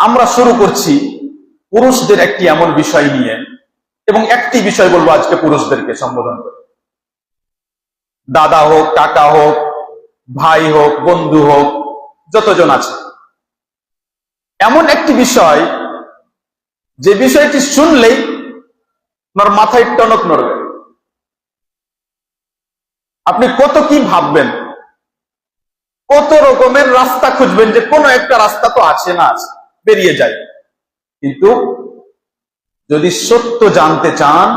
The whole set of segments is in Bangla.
আমরা শুরু করছি পুরুষদের একটি এমন বিষয় নিয়ে, এবং একটি বিষয় বলবো আজকে পুরুষদেরকে সম্বোধন করে। দাদা হোক, কাকা হোক, ভাই হোক, বন্ধু হোক, যতজন আছে, এমন একটি বিষয় যে বিষয়টি শুনলেই আপনার মাথায় টনক নড়বে। আপনি কত কি ভাববেন, কত রকমের রাস্তা খুঁজবেন, যে কোনো একটা রাস্তা তো আছে না আছে, বেরিয়ে যায়। কিন্তু যদি সত্য জানতে চান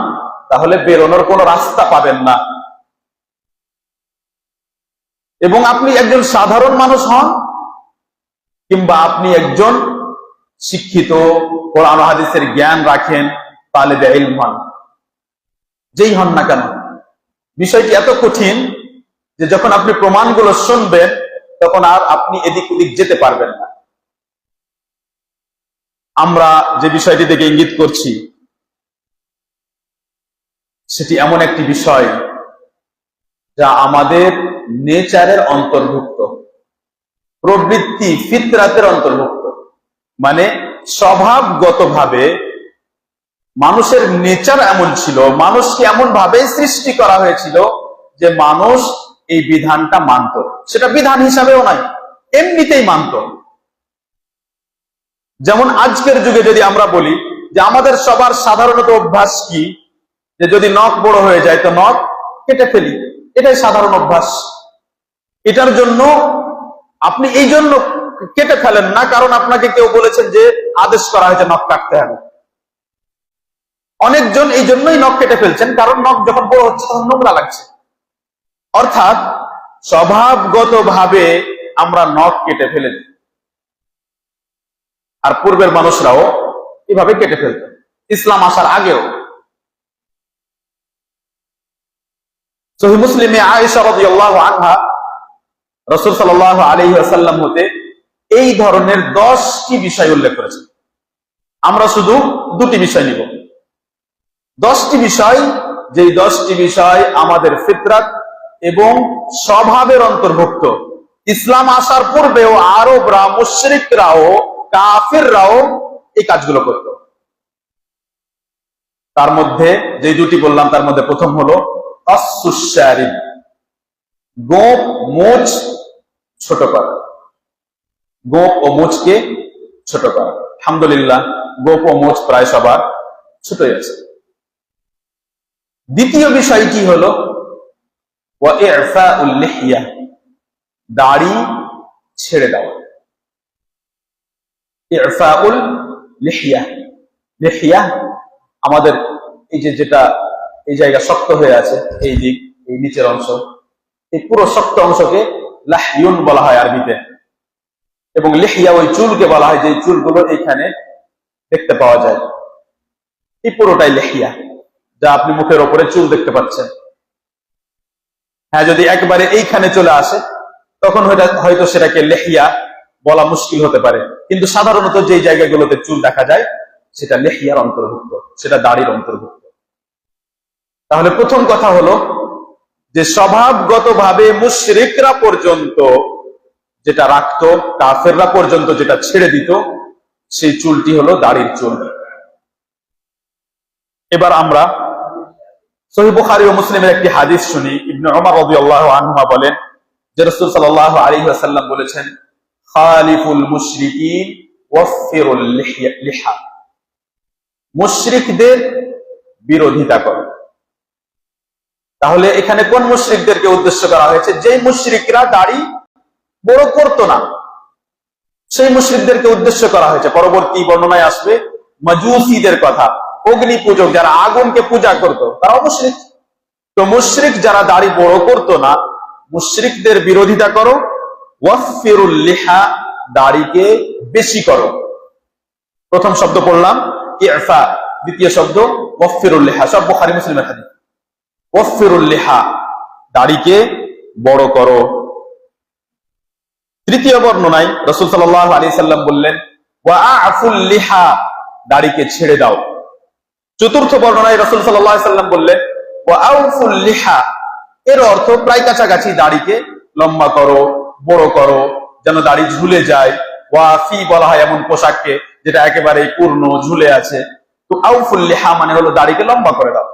তাহলে বেরোনোর কোনো রাস্তা পাবেন না। এবং আপনি একজন সাধারণ মানুষ হন, কিংবা আপনি একজন শিক্ষিত, কোরআন হাদিসের জ্ঞান রাখেন, তালেবে ইলম হন, যেই হন না কেন, বিষয়টি এত কঠিন যে যখন আপনি প্রমাণগুলো শুনবেন তখন আর আপনি এদিক ওদিক যেতে পারবেন না। আমরা যে বিষয়টি থেকে ইঙ্গিত করছি সেটি এমন একটি বিষয় যা আমাদের নেচারের অন্তর্ভুক্ত, প্রবৃত্তি, ফিতরাতের অন্তর্ভুক্ত। মানে স্বভাবগতভাবে মানুষের নেচার এমন ছিল, মানুষকে এমন ভাবে সৃষ্টি করা হয়েছিল যে মানুষ এই বিধানটা মানত। সেটা বিধান হিসাবেও নাই, এমনিতেই মানত। যেমন আজকের যুগে যদি আমরা বলি যে আমাদের সবার সাধারণত অভ্যাস কি, যে যদি নখ বড় হয়ে যায় তো নখ কেটে ফেলি, এটাই সাধারণ অভ্যাস। এটার জন্য আপনি এই জন্য কেটে ফেলেন না কারণ আপনাকে কেউ বলেছেন যে আদেশ করা হয়েছে নখ কাটতে হবে। অনেকজন এই জন্যই নখ কেটে ফেলছেন কারণ নখ যখন বড় হচ্ছে তখন নোংরা লাগছে। অর্থাৎ স্বভাবগতভাবে আমরা নখ কেটে ফেলেছি, আর পূর্বের মানুষরাও এভাবে কেটে ফেলত, ইসলাম আসার আগেও। সহিহ মুসলিমে আয়েশা রাদিয়াল্লাহু আনহা রাসূল সাল্লাল্লাহু আলাইহি ওয়াসাল্লাম হতে এই ধরনের 10টি বিষয় উল্লেখ করেছেন। আমরা শুধু দুটি বিষয় নিব। 10টি বিষয়, যেই 10টি বিষয় আমাদের ফিতরাত এবং স্বভাবের অন্তর্ভুক্ত। ইসলাম আসার পূর্বেও আরবরা, মুশরিকরাও, কাফিররাও এই কাজগুলো করত। তার মধ্যে যে দুটি বললাম তার মধ্যে প্রথম হলো কাসসুশ শারিব, গোঁফ মোচ ছোট করা। গোঁফ ও মোচকে ছোট করা। আলহামদুলিল্লাহ, গোঁফ ও মোচ প্রায় সবার ছোটই আছে। দ্বিতীয় বিষয়টি হলো ওয়া ইফাউল লিহইয়া, দাড়ি ছেড়ে দেওয়া। ইফাউল লিহইয়া, লিহইয়া আমাদের এই যে যেটা এই জায়গা শক্ত হয়ে আছে, এই দিক, এই নিচের অংশ, এই পুরো শক্ত অংশকে লাহইউন বলা হয় আরবিতে, এবং লিহইয়া ওই চুলকে বলা হয় যে চুলগুলো এইখানে দেখতে পাওয়া যায়। এই পুরোটাই লিহইয়া, যা আপনি মুখের ওপরে চুল দেখতে পাচ্ছেন। হ্যাঁ, যদি একবারে এইখানে চলে আসে তখন হয়তো সেটাকে লিহইয়া বলা মুশকিল হতে পারে, কিন্তু সাধারণত যে জায়গাগুলোতে চুল দেখা যায় সেটা লিহইয়ার অন্তর্ভুক্ত, সেটা দাড়ির অন্তর্ভুক্ত। তাহলে প্রথম কথা হলো যে স্বভাবগতভাবে মুশরিকরা পর্যন্ত যেটা রাখতো, কাফেররা পর্যন্ত যেটা ছেড়ে দিত, সেই চুলটি হলো দাড়ির চুল। এবার আমরা সহিহ বুখারী ও মুসলিমের একটি হাদিস শুনি। ইবনে ওমর রাদিয়াল্লাহু আনহুমা বলেন যে রাসূল সাল্লাল্লাহু আলাইহি ওয়াসাল্লাম বলেছেন, খালিফুল মুশরিকিন ওয়াফিরুল লিহা, মুশরিকদের বিরোধিতা করো। তাহলে এখানে কোন মুশরিকদেরকে উদ্দেশ্য করা হয়েছে? যে মুশরিকরা দাড়ি বড় করতো না, সেই মুশরিকদেরকে উদ্দেশ্য করা হয়েছে। পরবর্তী বর্ণনায় আসবে মাজুসীদের কথা, অগ্নি পূজক, যারা আগুনকে পূজা করত, তারাও মুশরিক। তো মুশরিক যারা দাড়ি বড় করতো না, মুশরিকদের বিরোধিতা করো। ওয়াফিরুল লিহা, দাড়িকে বেশি করো। প্রথম শব্দ পড়লাম ইফা, দ্বিতীয় শব্দ ওয়াফিরুল লিহা, সব বুখারী মুসলিমের হাদিস। ওয়াফিরুল লিহা, দাড়িকে বড় করো। তৃতীয় বর্ণনায় রাসূল সাল্লাল্লাহু আলাইহি সাল্লাম বললেন ওয়া আফুল লিহা, দাড়িকে ছেড়ে দাও। চতুর্থ বর্ণনায় রাসূল সাল্লাল্লাহু আলাইহি সাল্লাম বললেন ওয়া আউফুল লিহা, এর অর্থ প্রায় কাছাকাছি, দাড়িকে লম্বা করো, বড় করো, যেন দাড়ি ঝুলে যায়। ওয়াফি বলা হয় এমন পোশাককে যেটা একেবারে পূর্ণ ঝুলে আছে। তো আউফুল লিহা মানে হলো দাড়িকে লম্বা করে দাও।